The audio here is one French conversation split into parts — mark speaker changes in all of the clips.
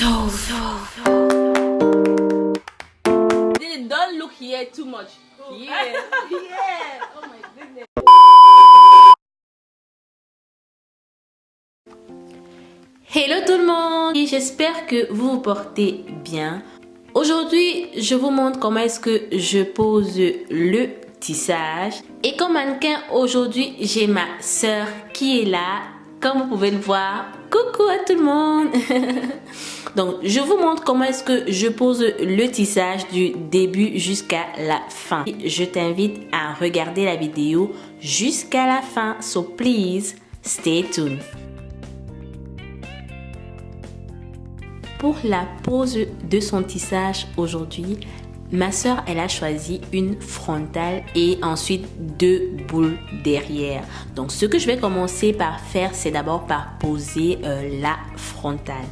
Speaker 1: Don't look here too much. Yeah, yeah. Oh my goodness.
Speaker 2: Hello tout le monde, j'espère que vous vous portez bien. Aujourd'hui, je vous montre comment est-ce que je pose le tissage. Et comme mannequin, aujourd'hui, j'ai ma soeur qui est là. Comme vous pouvez le voir, coucou à tout le monde. Donc, je vous montre comment est-ce que je pose le tissage du début jusqu'à la fin. Je t'invite à regarder la vidéo jusqu'à la fin. So please, stay tuned. Pour la pose de son tissage aujourd'hui, ma soeur elle a choisi une frontale et ensuite 2 boules derrière. Donc ce que je vais commencer par faire, c'est d'abord par poser la frontale.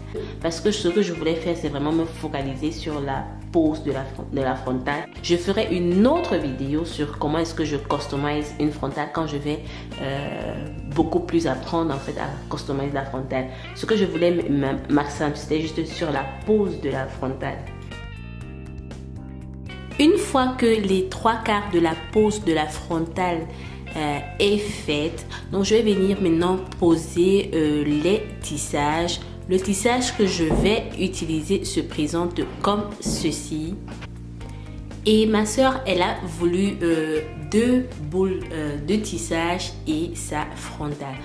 Speaker 2: Parce que ce que je voulais faire, c'est vraiment me focaliser sur la pose de la frontale. Je ferai une autre vidéo sur comment est-ce que je customise une frontale quand je vais beaucoup plus apprendre en fait à customiser la frontale. Ce que je voulais m'accentuer, c'était juste sur la pose de la frontale. Une fois que les 3/4 de la pose de la frontale est faite, donc je vais venir maintenant poser les tissages. Le tissage que je vais utiliser se présente comme ceci. Et ma soeur, elle a voulu 2 boules de tissage et sa frontale.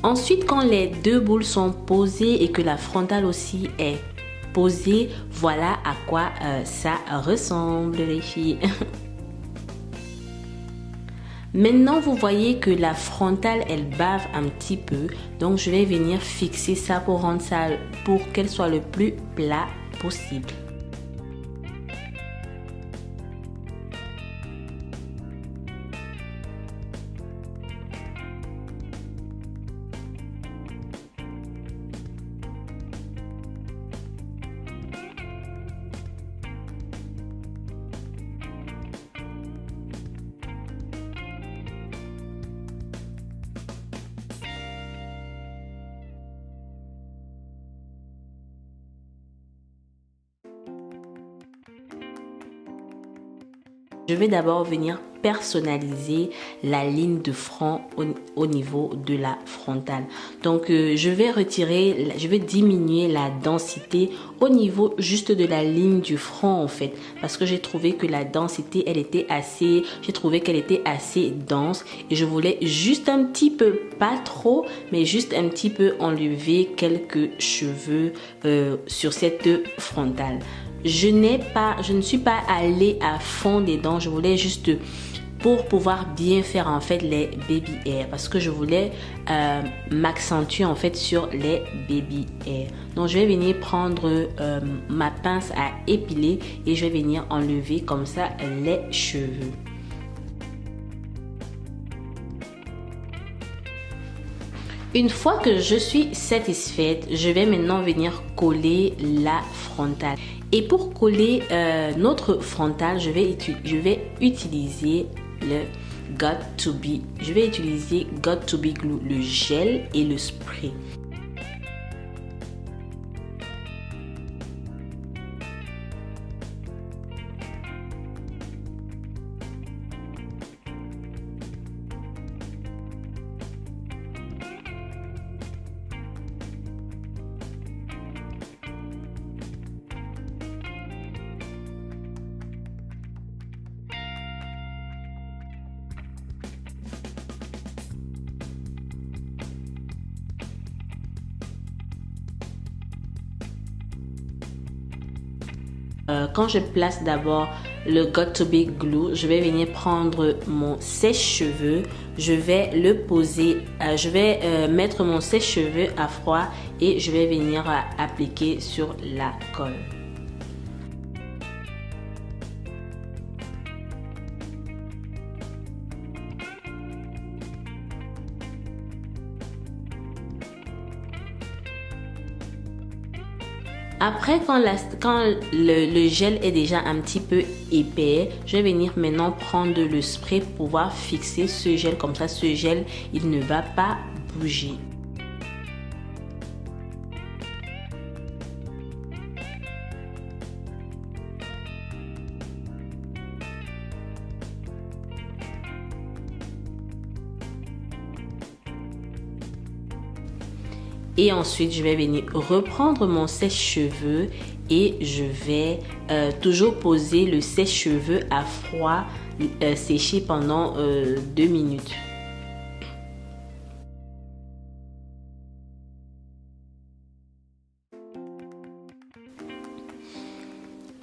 Speaker 2: Ensuite, quand les 2 boules sont posées et que la frontale aussi est posée, voilà à quoi ça ressemble les filles. Maintenant, vous voyez que la frontale, elle bave un petit peu. Donc, je vais venir fixer ça pour rendre ça, pour qu'elle soit le plus plat possible. Je vais d'abord venir personnaliser la ligne de front au niveau de la frontale. Donc je vais diminuer la densité au niveau juste de la ligne du front en fait, parce que j'ai trouvé que la densité j'ai trouvé qu'elle était assez dense et je voulais juste un petit peu, pas trop, mais juste un petit peu enlever quelques cheveux sur cette frontale. Je ne suis pas allée à fond dedans, je voulais juste pour pouvoir bien faire en fait les baby hair parce que je voulais m'accentuer en fait sur les baby hair. Donc je vais venir prendre ma pince à épiler et je vais venir enlever comme ça les cheveux. Une fois que je suis satisfaite, je vais maintenant venir coller la frontale. Et pour coller notre frontale, je vais utiliser le Got2b. Je vais utiliser Got2b Glue, le gel et le spray. Quand je place d'abord le Got To Be Glue, je vais venir prendre mon sèche-cheveux, je vais le poser, je vais mettre mon sèche-cheveux à froid et je vais venir appliquer sur la colle. Après, quand le gel est déjà un petit peu épais, je vais venir maintenant prendre le spray pour pouvoir fixer ce gel. Comme ça, ce gel, il ne va pas bouger. Et ensuite, je vais venir reprendre mon sèche-cheveux et je vais toujours poser le sèche-cheveux à froid, sécher pendant 2 minutes.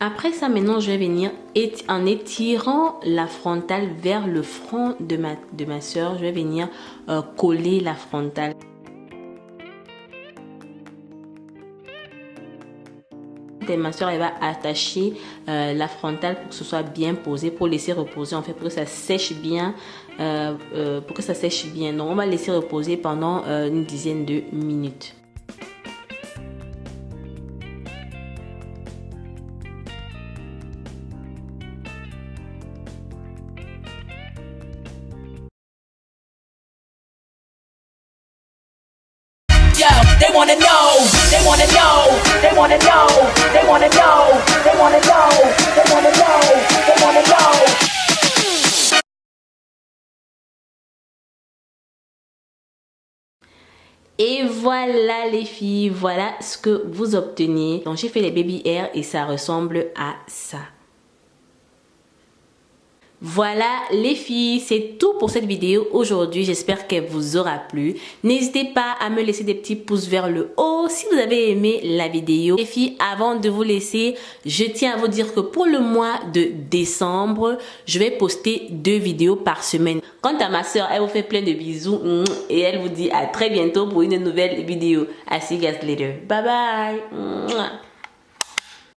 Speaker 2: Après ça, maintenant, je vais venir en étirant la frontale vers le front de ma soeur. Je vais venir coller la frontale. Ma soeur, elle va attacher la frontale pour que ce soit bien posé, pour laisser reposer en fait, pour que ça sèche bien, Donc on va laisser reposer pendant une dizaine de minutes.
Speaker 3: Yo, they wanna know, they wanna know, they wanna know, they wanna know, they wanna know, they wanna know, they wanna know.
Speaker 2: Et voilà les filles, voilà ce que vous obtenez. Donc j'ai fait les baby hair et ça ressemble à ça. Voilà les filles, c'est tout pour cette vidéo aujourd'hui. J'espère qu'elle vous aura plu. N'hésitez pas à me laisser des petits pouces vers le haut si vous avez aimé la vidéo. Les filles, avant de vous laisser, je tiens à vous dire que pour le mois de décembre, je vais poster 2 vidéos par semaine. Quant à ma soeur, elle vous fait plein de bisous et elle vous dit à très bientôt pour une nouvelle vidéo. I see you guys later. Bye bye.